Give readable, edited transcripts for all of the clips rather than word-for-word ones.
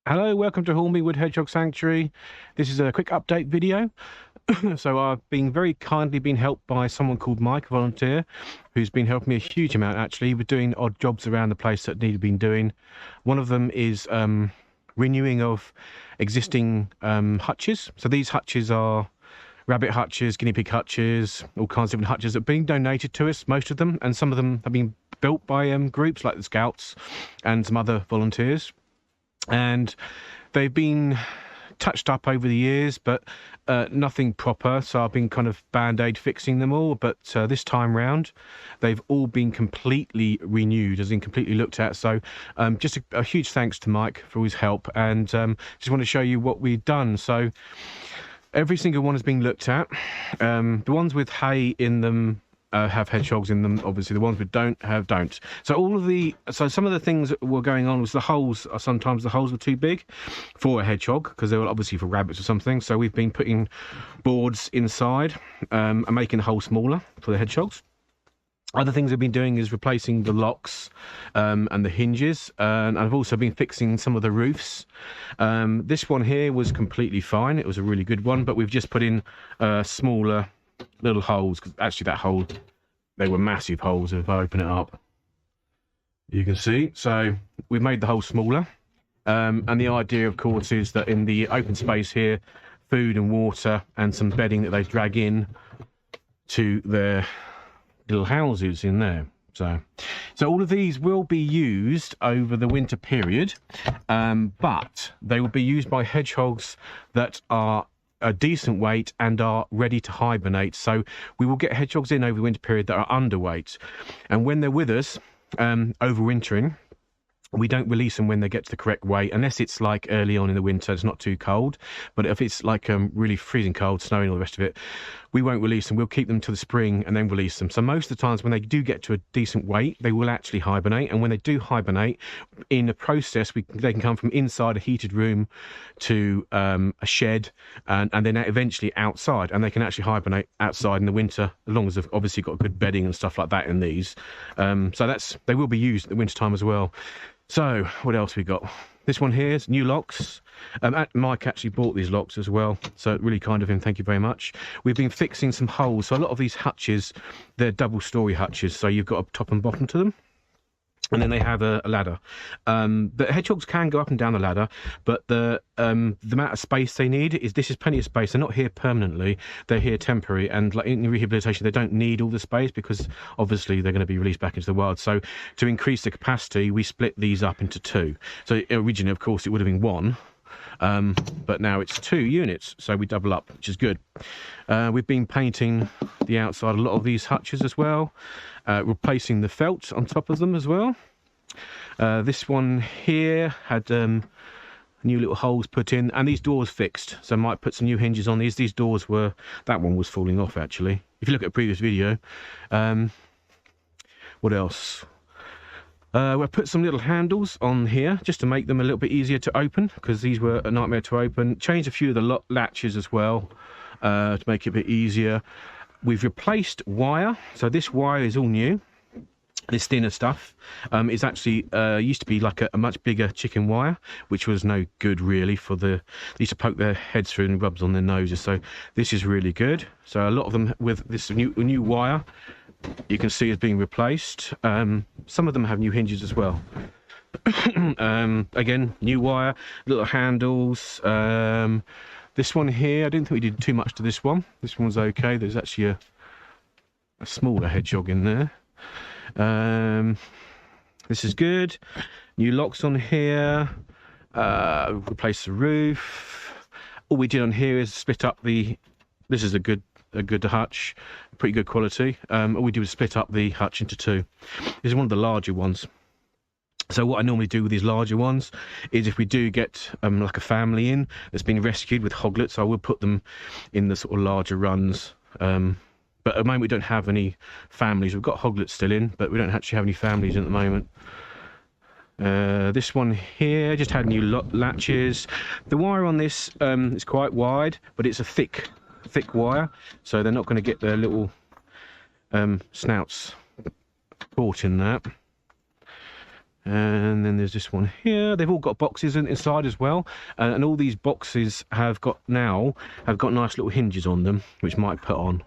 Hello, welcome to Hornbeam Hedgehog Sanctuary. This is a quick update video. So I've been very kindly helped by someone called Mike, a volunteer, who's been helping me a huge amount actually. We're doing odd jobs around the place that need to be doing. One of them is renewing of existing hutches. So these hutches are rabbit hutches, guinea pig hutches, all kinds of different hutches that are being donated to us, most of them, and some of them have been built by groups like the Scouts and some other volunteers. And they've been touched up over the years, but nothing proper, so I've been kind of band-aid fixing them all. But this time round they've all been completely renewed, as in completely looked at. So just a huge thanks to Mike for his help, and just want to show you what we've done. So every single one has been looked at. The ones with hay in them have hedgehogs in them. Obviously the ones we don't. So some of the things that were going on was the holes. Sometimes the holes were too big for a hedgehog, because they were obviously for rabbits or something. So we've been putting boards inside and making the hole smaller for the hedgehogs. Other things I've been doing is replacing the locks and the hinges, and I've also been fixing some of the roofs. This one here was completely fine. It was a really good one, but we've just put in smaller little holes, because actually that hole, they were massive holes. If I open it up, you can see. So we've made the hole smaller, and the idea of course is that in the open space here, food and water and some bedding that they drag in to their little houses in there. So all of these will be used over the winter period, but they will be used by hedgehogs that are a decent weight and are ready to hibernate. So we will get hedgehogs in over the winter period that are underweight, and when they're with us overwintering, we don't release them when they get to the correct weight, unless it's like early on in the winter, it's not too cold. But if it's like really freezing cold, snowing, all the rest of it, we won't release them. We'll keep them till the spring and then release them. So most of the times when they do get to a decent weight, they will actually hibernate. And when they do hibernate, in the process, they can come from inside a heated room to a shed, and then eventually outside. And they can actually hibernate outside in the winter, as long as they've obviously got good bedding and stuff like that in these. So they will be used at the winter time as well. So what else we got? This one here is new locks. Mike actually bought these locks as well, so really kind of him, thank you very much. We've been fixing some holes. So a lot of these hutches, they're double-story hutches, so you've got a top and bottom to them, and then they have a ladder. The hedgehogs can go up and down the ladder, but the amount of space they need this is plenty of space. They're not here permanently, they're here temporary, and like in rehabilitation they don't need all the space, because obviously they're going to be released back into the wild. So to increase the capacity, we split these up into two. So originally, of course, it would have been one, but now it's 2 units, so we double up, which is good. We've been painting the outside a lot of these hutches as well, replacing the felt on top of them as well. This one here had new little holes put in, and these doors fixed, so I might put some new hinges on these. These doors that one was falling off actually, if you look at a previous video. What else? We'll put some little handles on here just to make them a little bit easier to open, because these were a nightmare to open. Changed a few of the latches as well to make it a bit easier. We've replaced wire, so this wire is all new. This thinner stuff is actually used to be like a much bigger chicken wire, which was no good really for they used to poke their heads through and rubs on their noses. So this is really good. So a lot of them with this new wire, you can see, is being replaced. Some of them have new hinges as well. Again, new wire, little handles. This one here, I didn't think we did too much to this one. This one's okay. There's actually a smaller hedgehog in there. This is good. New locks on here. Replace the roof. All we did on here is split up this is a good hutch, pretty good quality. All we did was split up the hutch into 2. This is one of the larger ones. So what I normally do with these larger ones is, if we do get like a family in that's been rescued with hoglets, I will put them in the sort of larger runs. But at the moment we don't have any families. We've got hoglets still in, but we don't actually have any families at the moment. This one here just had new latches. The wire on this is quite wide, but it's a thick wire, so they're not going to get their little snouts caught in that. And then there's this one here. They've all got boxes inside as well, and all these boxes have got nice little hinges on them, which Mike put on,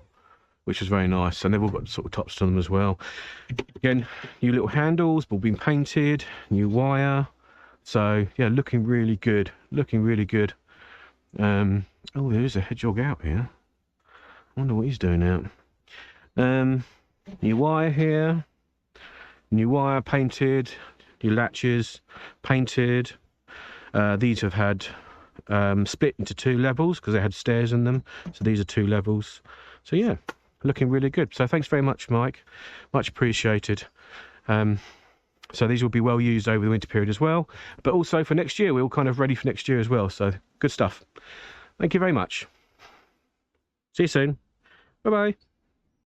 which is very nice. And they've all got sort of tops to them as well. Again, new little handles, all been painted, new wire. So yeah, looking really good. Looking really good. Oh, there is a hedgehog out here. I wonder what he's doing out. New wire here. New wire painted. New latches painted. These have had split into 2 levels because they had stairs in them. So these are 2 levels. So yeah, looking really good. So thanks very much, Mike. Much appreciated. So these will be well used over the winter period as well. But also for next year, we're all kind of ready for next year as well. So good stuff. Thank you very much. See you soon. Bye-bye.